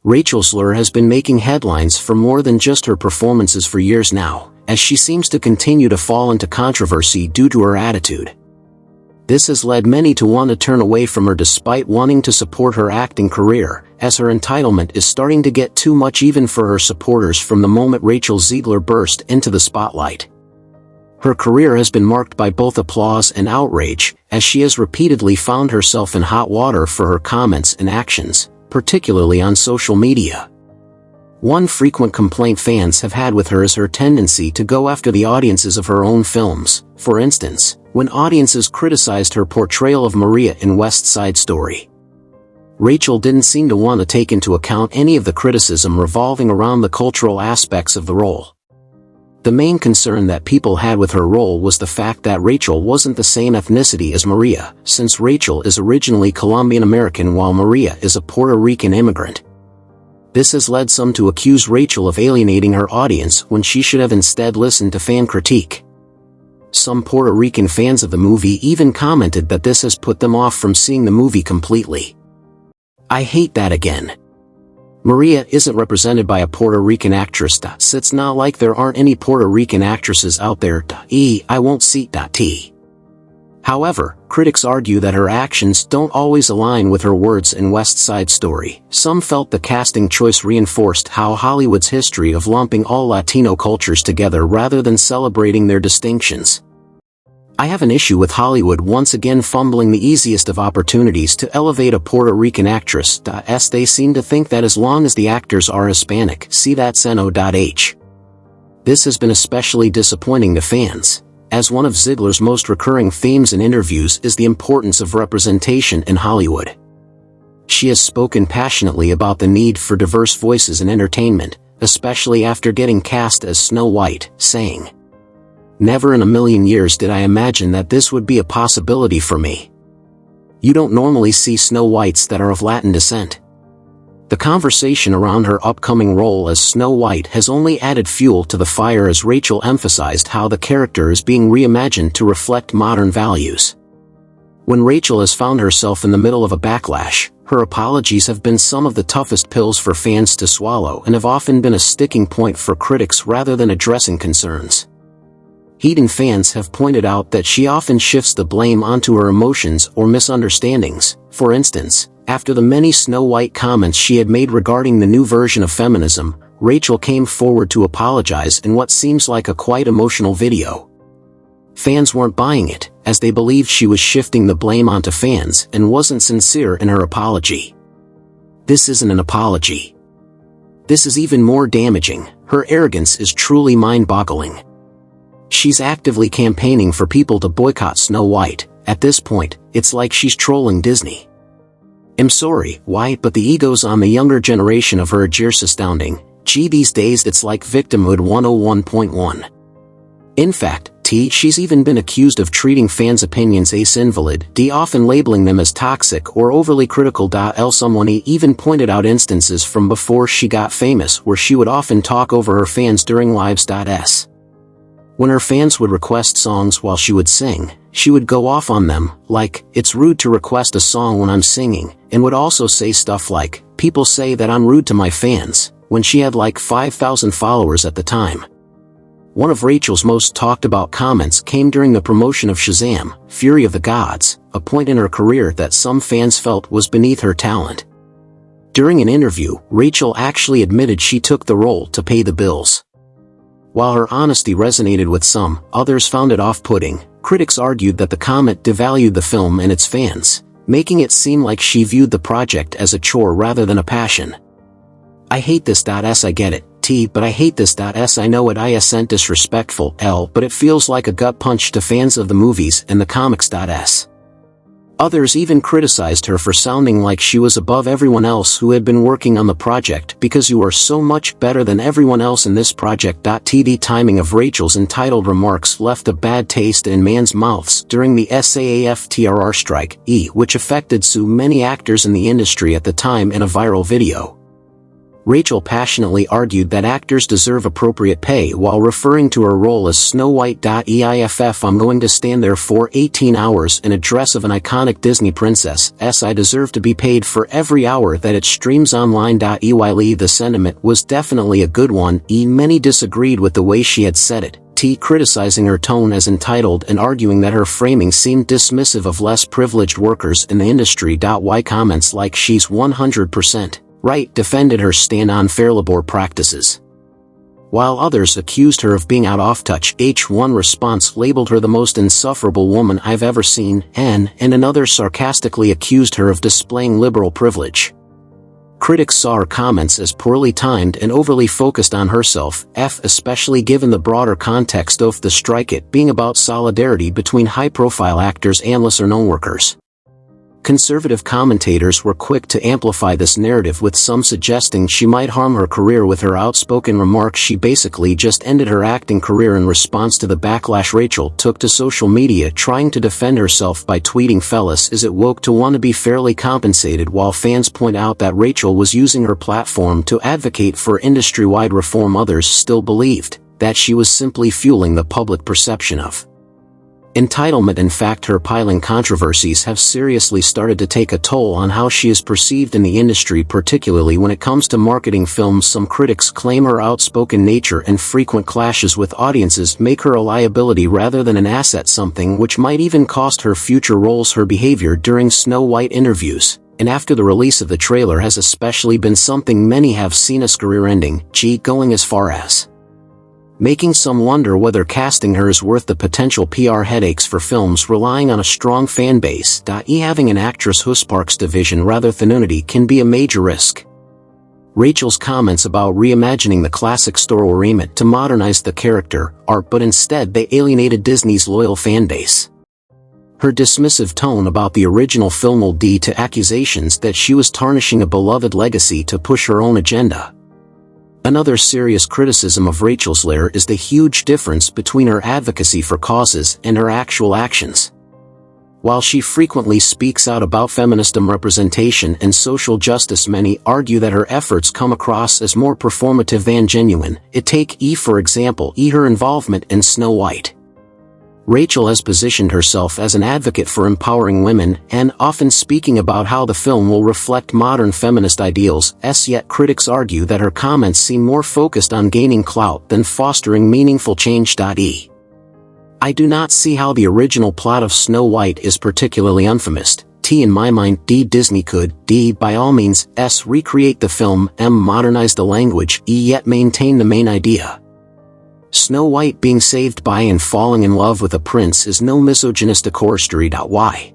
Rachel Zegler has been making headlines for more than just her performances for years now, as she seems to continue to fall into controversy due to her attitude. This has led many to want to turn away from her despite wanting to support her acting career, as her entitlement is starting to get too much even for her supporters from the moment Rachel Zegler burst into the spotlight. Her career has been marked by both applause and outrage, as she has repeatedly found herself in hot water for her comments and actions, particularly on social media. One frequent complaint fans have had with her is her tendency to go after the audiences of her own films. For instance, when audiences criticized her portrayal of Maria in West Side Story, Rachel didn't seem to want to take into account any of the criticism revolving around the cultural aspects of the role. The main concern that people had with her role was the fact that Rachel wasn't the same ethnicity as Maria, since Rachel is originally Colombian American while Maria is a Puerto Rican immigrant. This has led some to accuse Rachel of alienating her audience when she should have instead listened to fan critique. Some Puerto Rican fans of the movie even commented that this has put them off from seeing the movie completely. I hate that again. Maria isn't represented by a Puerto Rican actress. So it's not like there aren't any Puerto Rican actresses out there. I won't see. However, critics argue that her actions don't always align with her words in West Side Story. Some felt the casting choice reinforced how Hollywood's history of lumping all Latino cultures together rather than celebrating their distinctions. I have an issue with Hollywood once again fumbling the easiest of opportunities to elevate a Puerto Rican actress. They seem to think that as long as the actors are Hispanic, see that's no.h. This has been especially disappointing to fans, as one of Zegler's most recurring themes in interviews is the importance of representation in Hollywood. She has spoken passionately about the need for diverse voices in entertainment, especially after getting cast as Snow White, saying, "Never in a million years did I imagine that this would be a possibility for me. You don't normally see Snow Whites that are of Latin descent." The conversation around her upcoming role as Snow White has only added fuel to the fire as Rachel emphasized how the character is being reimagined to reflect modern values. When Rachel has found herself in the middle of a backlash, her apologies have been some of the toughest pills for fans to swallow and have often been a sticking point for critics rather than addressing concerns. Heathen fans have pointed out that she often shifts the blame onto her emotions or misunderstandings. For instance, after the many Snow White comments she had made regarding the new version of feminism, Rachel came forward to apologize in what seems like a quite emotional video. Fans weren't buying it, as they believed she was shifting the blame onto fans and wasn't sincere in her apology. This isn't an apology. This is even more damaging. Her arrogance is truly mind-boggling. She's actively campaigning for people to boycott Snow White. At this point, it's like she's trolling Disney. I'm sorry, White, but the egos on the younger generation of her are just astounding. These days it's like victimhood 101.1. In fact, she's even been accused of treating fans' opinions as invalid, often labeling them as toxic or overly critical. Someone even pointed out instances from before she got famous where she would often talk over her fans during lives. When her fans would request songs while she would sing, she would go off on them, like, "It's rude to request a song when I'm singing," and would also say stuff like, "People say that I'm rude to my fans," when she had like 5,000 followers at the time. One of Rachel's most talked about comments came during the promotion of Shazam, Fury of the Gods, a point in her career that some fans felt was beneath her talent. During an interview, Rachel actually admitted she took the role to pay the bills. While her honesty resonated with some, others found it off-putting. Critics argued that the comment devalued the film and its fans, making it seem like she viewed the project as a chore rather than a passion. I hate this. I get it, but I hate this. I know it isn't disrespectful, but it feels like a gut punch to fans of the movies and the comics. Others even criticized her for sounding like she was above everyone else who had been working on the project because you are so much better than everyone else in this project. The timing of Rachel's entitled remarks left a bad taste in man's mouths during the SAG-AFTRA strike, which affected so many actors in the industry at the time in a viral video. Rachel passionately argued that actors deserve appropriate pay while referring to her role as Snow White. "If I'm going to stand there for 18 hours in a dress of an iconic Disney princess, I deserve to be paid for every hour that it streams online." The sentiment was definitely a good one. Many disagreed with the way she had said it, criticizing her tone as entitled and arguing that her framing seemed dismissive of less privileged workers in the industry. Y comments like "she's 100% right" defended her stand on fair labor practices, while others accused her of being out of touch. One response labeled her the most insufferable woman I've ever seen, and another sarcastically accused her of displaying liberal privilege. Critics saw her comments as poorly timed and overly focused on herself, especially given the broader context of the strike, it being about solidarity between high-profile actors and lesser-known workers. Conservative commentators were quick to amplify this narrative, with some suggesting she might harm her career with her outspoken remarks. She basically just ended her acting career in response to the backlash Rachel took to social media, trying to defend herself by tweeting, "Fellas, is it woke to want to be fairly compensated?" While fans point out that Rachel was using her platform to advocate for industry-wide reform, others still believed that she was simply fueling the public perception of entitlement. In fact, her piling controversies have seriously started to take a toll on how she is perceived in the industry, particularly when it comes to marketing films. Some critics claim her outspoken nature and frequent clashes with audiences make her a liability rather than an asset, something which might even cost her future roles. Her behavior during Snow White interviews and after the release of the trailer has especially been something many have seen as career-ending, going as far as making some wonder whether casting her is worth the potential PR headaches for films relying on a strong fan base. Having an actress whose Sparks division rather thin unity can be a major risk. Rachel's comments about reimagining the classic story were aimed to modernize the character art, but instead they alienated Disney's loyal fan base. Her dismissive tone about the original film will lead to accusations that she was tarnishing a beloved legacy to push her own agenda. Another serious criticism of Rachel's lair is the huge difference between her advocacy for causes and her actual actions. While she frequently speaks out about feminism, representation, and social justice, many argue that her efforts come across as more performative than genuine. Take for example, her involvement in Snow White. Rachel has positioned herself as an advocate for empowering women, and often speaking about how the film will reflect modern feminist ideals, yet critics argue that her comments seem more focused on gaining clout than fostering meaningful change. I do not see how the original plot of Snow White is particularly unfeminist. In my mind, Disney could, by all means, recreate the film, modernize the language, yet maintain the main idea. Snow White being saved by and falling in love with a prince is no misogynistic horror story. Why?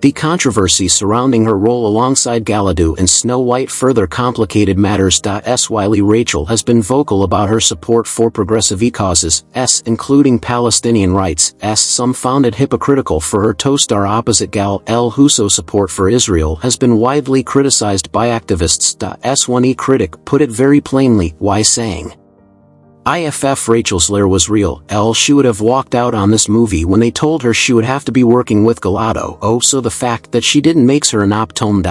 The controversy surrounding her role alongside Ballad in Snow White further complicated matters. While Rachel has been vocal about her support for progressive causes, including Palestinian rights, some found it hypocritical for her co-star opposite Gal El Husso's support for Israel has been widely criticized by activists. One critic put it very plainly, why saying, "If Rachel's lair was real, she would have walked out on this movie when they told her she would have to be working with Ballad. So the fact that she didn't makes her an optome.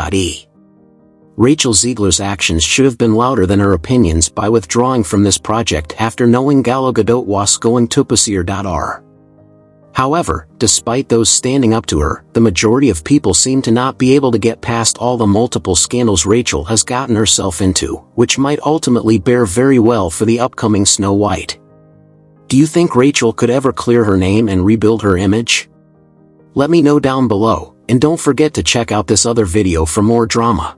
Rachel Zegler's actions should have been louder than her opinions by withdrawing from this project after knowing Gal Gadot was going to pursue. However, despite those standing up to her, the majority of people seem to not be able to get past all the multiple scandals Rachel has gotten herself into, which might ultimately bear very well for the upcoming Snow White. Do you think Rachel could ever clear her name and rebuild her image? Let me know down below, and don't forget to check out this other video for more drama.